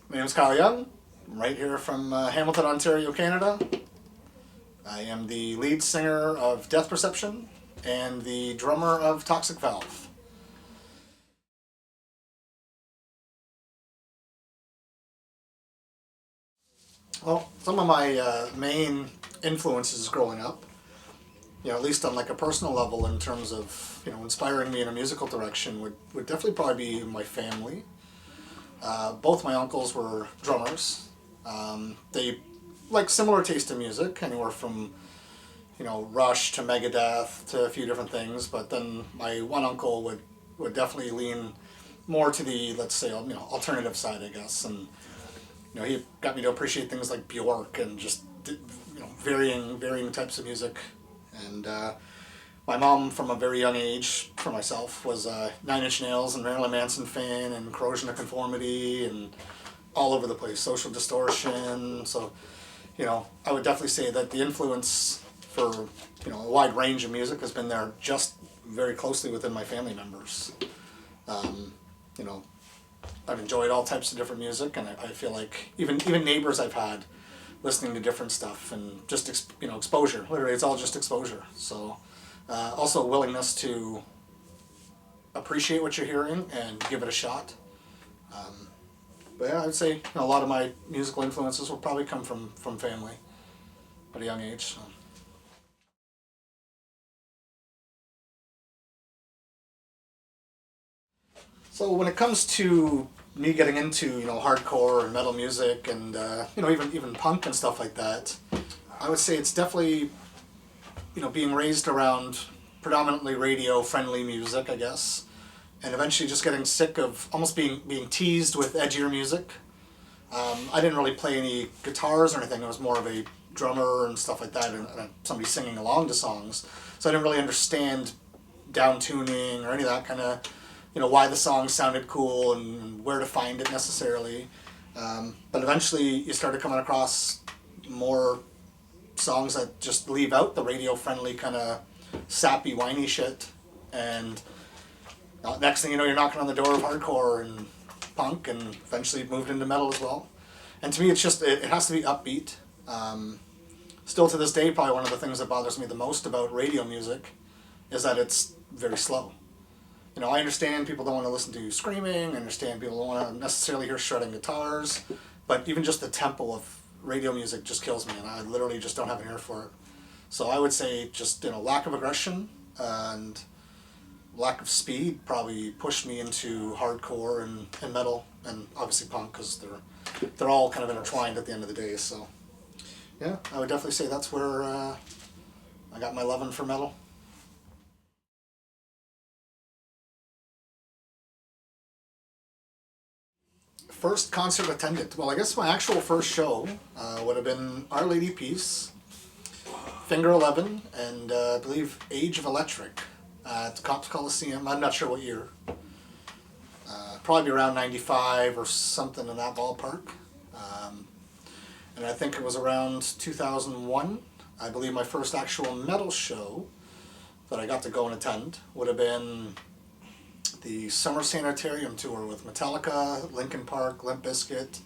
My name is Kyle Young. I'm right here from Hamilton, Ontario, Canada. I am the lead singer of Death Perception and the drummer of Toxic Valve. Well, some of my main influences growing up, at least on like a personal level in terms of, inspiring me in a musical direction would definitely probably be my family. Both my uncles were drummers. They like similar taste in music, anywhere from Rush to Megadeth to a few different things. But then my one uncle would definitely lean more to the, let's say, alternative side, I guess. And he got me to appreciate things like Bjork and just varying types of music. And my mom, from a very young age, for myself, was Nine Inch Nails and Marilyn Manson fan and Corrosion of Conformity and all over the place, Social Distortion. So, I would definitely say that the influence for, a wide range of music has been there just very closely within my family members. You know, I've enjoyed all types of different music, and I feel like even neighbors I've had listening to different stuff and just exposure. Literally, it's all just exposure. So also a willingness to appreciate what you're hearing and give it a shot. But yeah, I would say a lot of my musical influences will probably come from family at a young age. So. So when it comes to me getting into hardcore and metal music and even punk and stuff like that, I would say it's definitely being raised around predominantly radio friendly music, I guess, and eventually just getting sick of almost being teased with edgier music. I didn't really play any guitars or anything. I was more of a drummer and stuff like that, and somebody singing along to songs. So I didn't really understand down tuning or any of that kind of, why the song sounded cool and where to find it necessarily. But eventually you started coming across more songs that just leave out the radio-friendly kind of sappy, whiny shit. And next thing you know, you're knocking on the door of hardcore and punk, and eventually moved into metal as well. And to me, it's just, it has to be upbeat. Still to this day, probably one of the things that bothers me the most about radio music is that it's very slow. I understand people don't want to listen to screaming, I understand people don't want to necessarily hear shredding guitars, but even just the tempo of radio music just kills me, and I literally just don't have an ear for it. So I would say just, lack of aggression and lack of speed probably pushed me into hardcore and metal, and obviously punk, because they're all kind of intertwined at the end of the day. So yeah, I would definitely say that's where I got my loving for metal. First concert attended. Well, I guess my actual first show would have been Our Lady Peace, Finger 11, and I believe Age of Electric at the Cops Coliseum. I'm not sure what year. Probably around 95 or something in that ballpark. And I think it was around 2001. I believe my first actual metal show that I got to go and attend would have been the Summer Sanitarium tour with Metallica, Linkin Park, Limp Bizkit,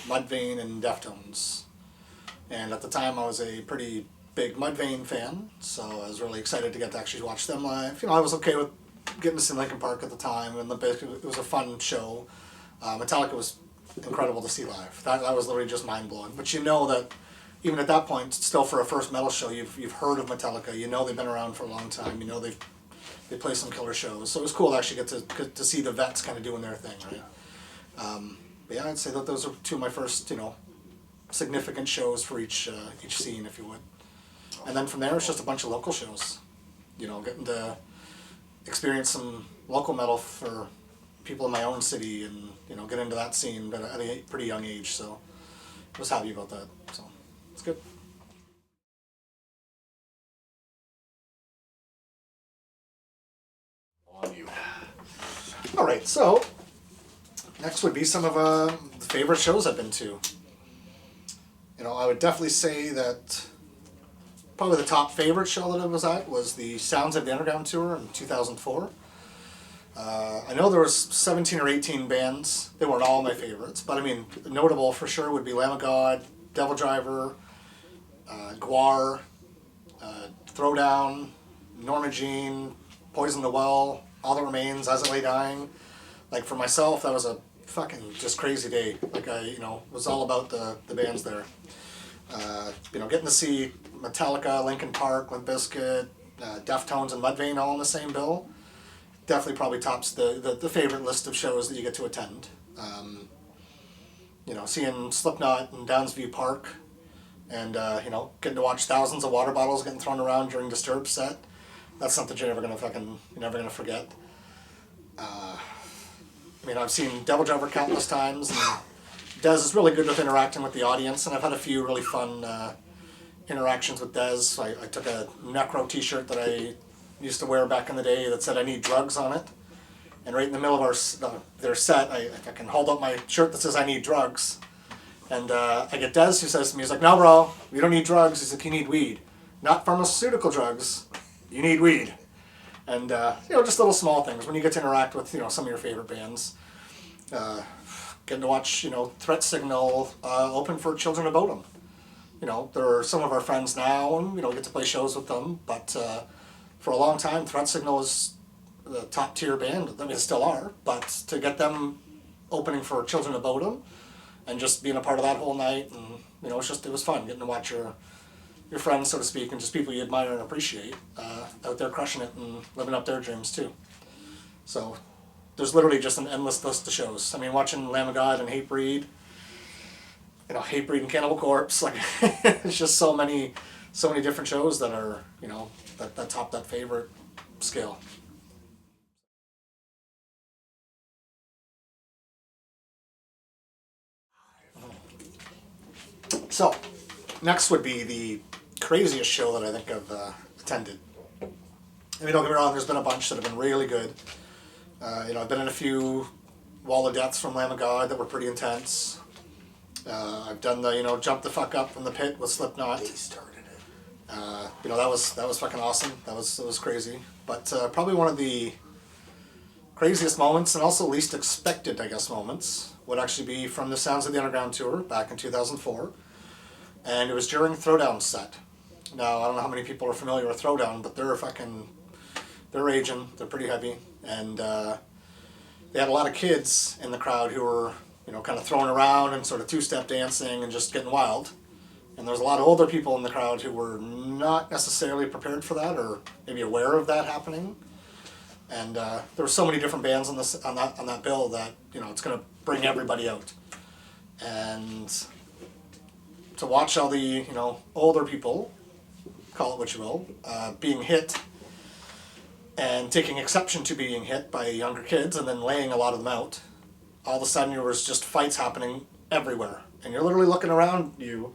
Mudvayne, and Deftones. And at the time, I was a pretty big Mudvayne fan, so I was really excited to get to actually watch them live. I was okay with getting to see Linkin Park at the time, and Limp Bizkit, it was a fun show. Metallica was incredible to see live. That was literally just mind-blowing. But that even at that point, still for a first metal show, you've heard of Metallica. They've been around for a long time. They play some killer shows, so it was cool to actually get to see the vets kind of doing their thing, right? But yeah, I'd say that those are two of my first, significant shows for each scene, if you would. And then from there, it's just a bunch of local shows. Getting to experience some local metal for people in my own city, and get into that scene, but at a pretty young age. So I was happy about that. So it's good. On you. All right, so next would be some of the favorite shows I've been to. I would definitely say that probably the top favorite show that I was at was the Sounds of the Underground tour in 2004. I know there was 17 or 18 bands. They weren't all my favorites, but I mean, notable for sure would be Lamb of God, Devil Driver, Guar, Throwdown, Norma Jean, Poison the Well, All That Remains, As It Lay Dying. Like for myself, that was a fucking just crazy day. Like I, was all about the bands there. Getting to see Metallica, Linkin Park, Limp Bizkit, Deftones, and Mudvayne all in the same bill definitely probably tops the favorite list of shows that you get to attend. Seeing Slipknot in Downsview Park, and getting to watch thousands of water bottles getting thrown around during Disturbed set. That's something you're never gonna forget. I've seen Devil Driver countless times, and Dez is really good with interacting with the audience, and I've had a few really fun interactions with Dez. I took a Necro t-shirt that I used to wear back in the day that said "I need drugs" on it, and right in the middle of their set, I can hold up my shirt that says "I need drugs," and I get Dez who says to me, he's like, "No, bro, you don't need drugs." He's like, "You need weed, not pharmaceutical drugs. You need weed." And just little small things when you get to interact with some of your favorite bands. Getting to watch Threat Signal open for Children of Bodom. They're some of our friends now, and get to play shows with them. But for a long time, Threat Signal was the top tier band. I mean, they still are. But to get them opening for Children of Bodom, and just being a part of that whole night, and it was fun getting to watch your friends, so to speak, and just people you admire and appreciate out there crushing it and living up their dreams too. So there's literally just an endless list of shows. I mean, watching Lamb of God and Hatebreed, Hatebreed and Cannibal Corpse, like it's just so many different shows that are that top that favorite scale. So next would be the craziest show that I think I've attended. I mean, don't get me wrong, there's been a bunch that have been really good. I've been in a few Wall of Deaths from Lamb of God that were pretty intense. I've done the Jump the Fuck Up from the Pit with Slipknot. They started it. That was fucking awesome. That was crazy. But probably one of the craziest moments, and also least expected, I guess, moments, would actually be from the Sounds of the Underground tour back in 2004. And it was during Throwdown's set. Now, I don't know how many people are familiar with Throwdown, but they're raging, they're pretty heavy, and they had a lot of kids in the crowd who were, kind of throwing around and sort of two-step dancing and just getting wild. And there was a lot of older people in the crowd who were not necessarily prepared for that, or maybe aware of that happening. And there were so many different bands on that bill that it's going to bring everybody out. And to watch all the older people, call it what you will, being hit and taking exception to being hit by younger kids and then laying a lot of them out, all of a sudden there was just fights happening everywhere. And you're literally looking around you,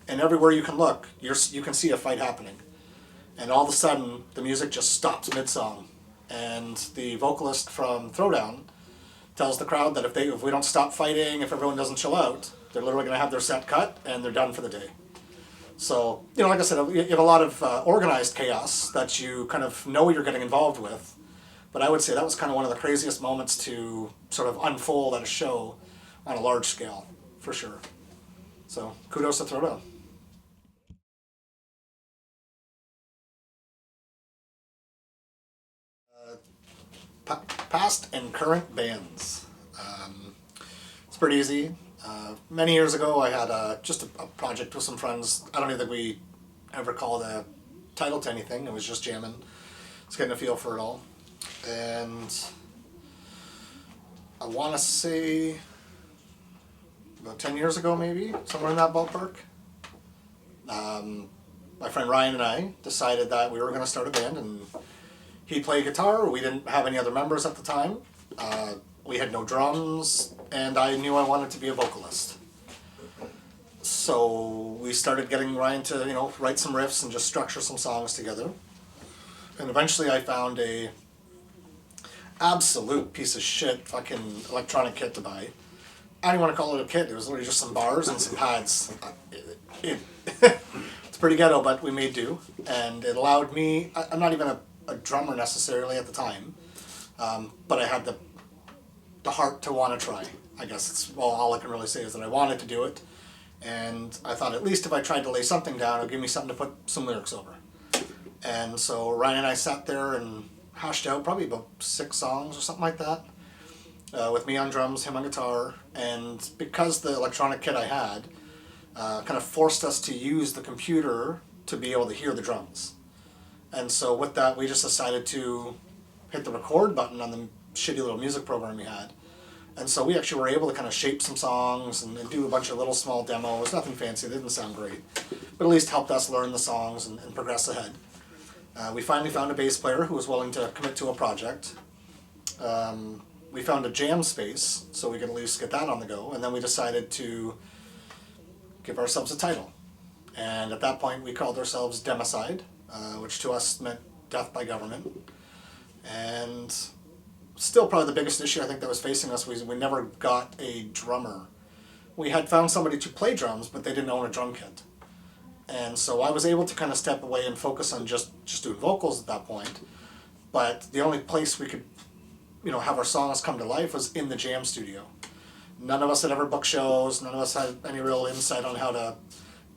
and everywhere you can look, you can see a fight happening. And all of a sudden, the music just stops mid-song. And the vocalist from Throwdown tells the crowd that if we don't stop fighting, if everyone doesn't chill out, they're literally going to have their set cut and they're done for the day. So, like I said, you have a lot of organized chaos that you kind of know you're getting involved with. But I would say that was kind of one of the craziest moments to sort of unfold at a show on a large scale, for sure. So, kudos to Throwdown. Past and current bands. It's pretty easy. Many years ago, I had just a project with some friends. I don't even think we ever called a title to anything. It was just jamming. Just getting a feel for it all. And I want to say about 10 years ago, maybe, somewhere in that ballpark. My friend Ryan and I decided that we were going to start a band, and he'd play guitar. We didn't have any other members at the time. We had no drums, and I knew I wanted to be a vocalist. So we started getting Ryan to, write some riffs and just structure some songs together. And eventually I found a absolute piece of shit fucking electronic kit to buy. I don't even want to call it a kit. It was literally just some bars and some pads. It's pretty ghetto, but we made do. And it allowed me, I'm not even a drummer necessarily at the time. but I had the heart to want to try. I guess it's, well, all I can really say is that I wanted to do it, and I thought at least if I tried to lay something down, it would give me something to put some lyrics over. And so Ryan and I sat there and hashed out probably about 6 songs or something like that, with me on drums, him on guitar, and because the electronic kit I had kind of forced us to use the computer to be able to hear the drums. And so with that, we just decided to hit the record button on the shitty little music program we had. And so we actually were able to kind of shape some songs and do a bunch of little small demos. Nothing fancy, they didn't sound great, but at least helped us learn the songs and progress ahead. We finally found a bass player who was willing to commit to a project. We found a jam space so we could at least get that on the go, and then we decided to give ourselves a title. And at that point we called ourselves Democide, which to us meant death by government. And still probably the biggest issue I think that was facing us was we never got a drummer. We had found somebody to play drums, but they didn't own a drum kit. And so I was able to kind of step away and focus on just doing vocals at that point. But the only place we could, have our songs come to life was in the jam studio. None of us had ever booked shows. None of us had any real insight on how to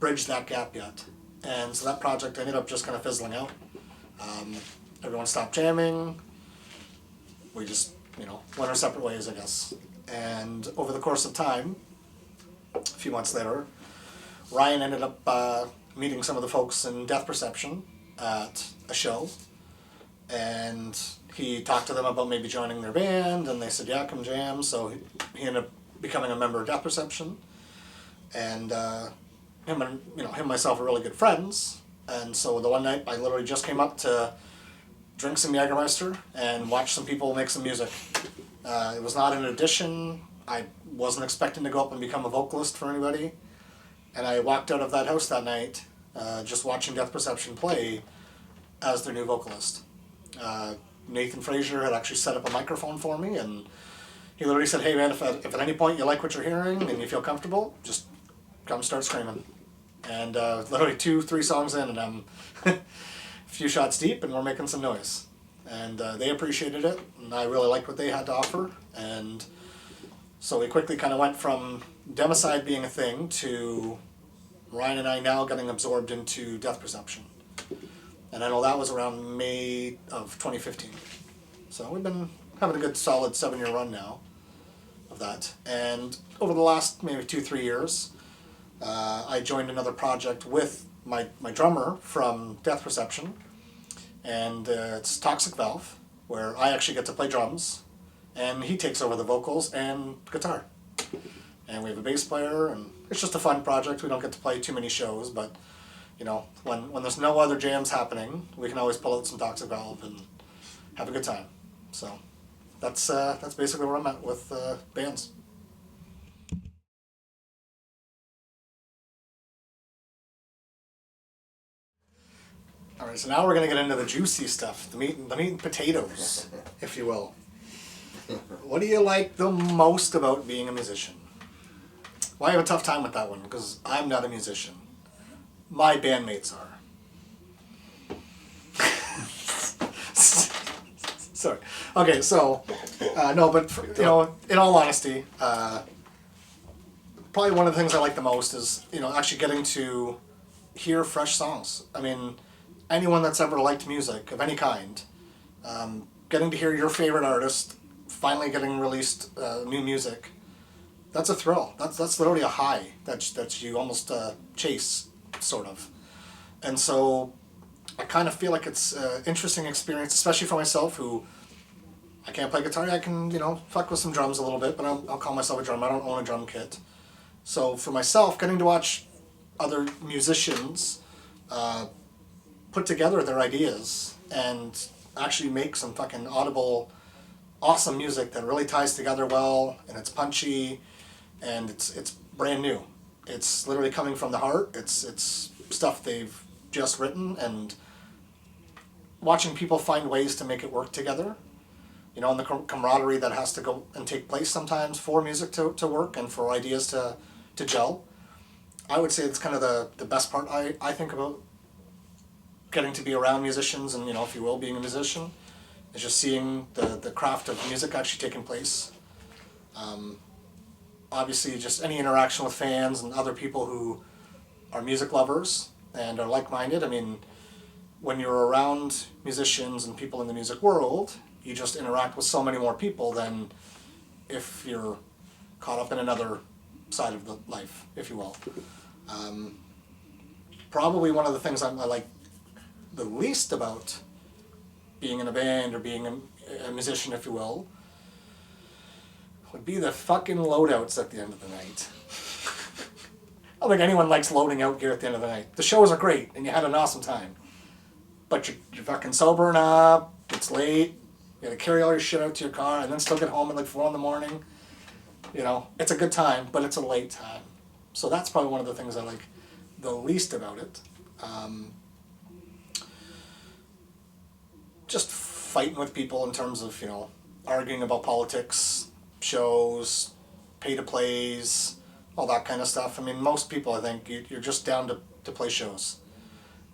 bridge that gap yet. And so that project ended up just kind of fizzling out. Everyone stopped jamming. We just, went our separate ways, I guess. And over the course of time, a few months later, Ryan ended up meeting some of the folks in Death Perception at a show, and he talked to them about maybe joining their band, and they said, yeah, come jam. So he ended up becoming a member of Death Perception, and him and myself are really good friends. And so the one night I literally just came up to drink some Jägermeister and watch some people make some music. It was not an audition. I wasn't expecting to go up and become a vocalist for anybody. And I walked out of that house that night just watching Death Perception play as their new vocalist. Nathan Frazier had actually set up a microphone for me, and he literally said, hey man, if at any point you like what you're hearing and you feel comfortable, just come start screaming. And literally 2-3 songs in, and I'm a few shots deep, and we're making some noise. And they appreciated it, and I really liked what they had to offer. And so we quickly kind of went from Democide being a thing to Ryan and I now getting absorbed into Death Perception. And I know that was around May of 2015. So we've been having a good solid 7-year run now of that. And over the last maybe 2-3 years, I joined another project with my drummer from Death Perception, and it's Toxic Valve, where I actually get to play drums, and he takes over the vocals and guitar. And we have a bass player, and it's just a fun project. We don't get to play too many shows, but when there's no other jams happening, we can always pull out some Toxic Valve and have a good time. So that's basically where I'm at with bands. All right, so now we're going to get into the juicy stuff, the meat and potatoes, if you will. What do you like the most about being a musician? Well, I have a tough time with that one because I'm not a musician. My bandmates are. Sorry. Okay, so no, but in all honesty, probably one of the things I like the most is actually getting to hear fresh songs. I mean, anyone that's ever liked music of any kind, getting to hear your favorite artist finally getting released new music, that's a thrill. That's literally a high that you almost chase, sort of. And so I kind of feel like it's an interesting experience, especially for myself, who I can't play guitar. I can fuck with some drums a little bit, but I'll call myself a drummer. I don't own a drum kit. So for myself, getting to watch other musicians put together their ideas and actually make some fucking audible, awesome music that really ties together well, and it's punchy, and it's brand new. It's literally coming from the heart. It's stuff they've just written, and watching people find ways to make it work together, and the camaraderie that has to go and take place sometimes for music to work and for ideas to gel. I would say it's kind of the best part I think about getting to be around musicians and, if you will, being a musician, is just seeing the craft of music actually taking place. Obviously, just any interaction with fans and other people who are music lovers and are like-minded. I mean, when you're around musicians and people in the music world, you just interact with so many more people than if you're caught up in another side of the life, if you will. Probably one of the things I like the least about being in a band or being a musician, if you will, would be the fucking loadouts at the end of the night. I don't think anyone likes loading out gear at the end of the night. The shows are great, and you had an awesome time. But you're fucking sobering up, it's late, you gotta carry all your shit out to your car, and then still get home at like 4 in the morning. You know, it's a good time, but it's a late time. So that's probably one of the things I like the least about it. Just fighting with people in terms of, you know, arguing about politics, shows, pay-to-plays, all that kind of stuff. I mean, most people, I think, you're just down to play shows.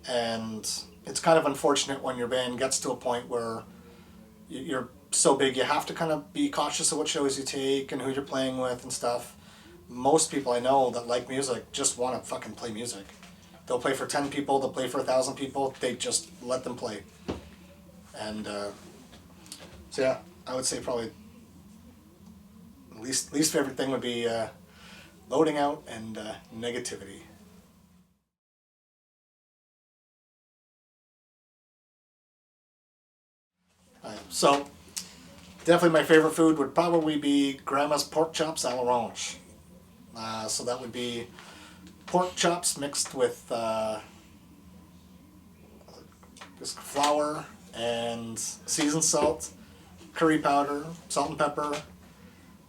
And it's kind of unfortunate when your band gets to a point where you're so big you have to kind of be cautious of what shows you take and who you're playing with and stuff. Most people I know that like music just want to fucking play music. They'll play for 10 people, they'll play for 1,000 people, they just let them play. And so yeah, I would say probably least favorite thing would be loading out and negativity. So definitely my favorite food would probably be Grandma's pork chops à l'orange. So that would be pork chops mixed with just flour and seasoned salt, curry powder, salt and pepper.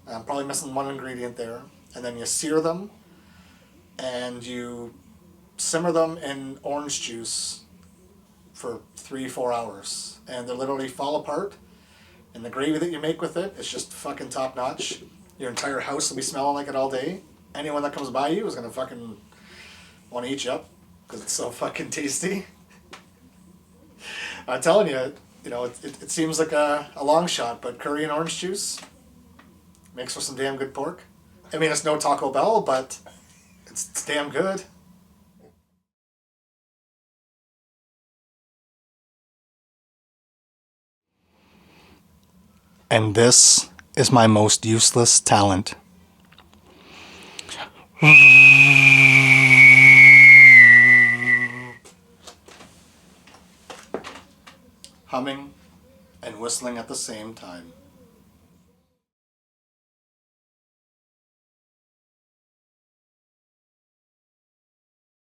I'm probably missing one ingredient there. And then you sear them and you simmer them in orange juice for 3-4 hours. And they literally fall apart. And the gravy that you make with it is just fucking top notch. Your entire house will be smelling like it all day. Anyone that comes by you is gonna fucking want to eat you up because it's so fucking tasty. I'm telling you, you know, it seems like a long shot, but curry and orange juice makes for some damn good pork. I mean, it's no Taco Bell, but it's damn good. And this is my most useless talent. Humming and whistling at the same time.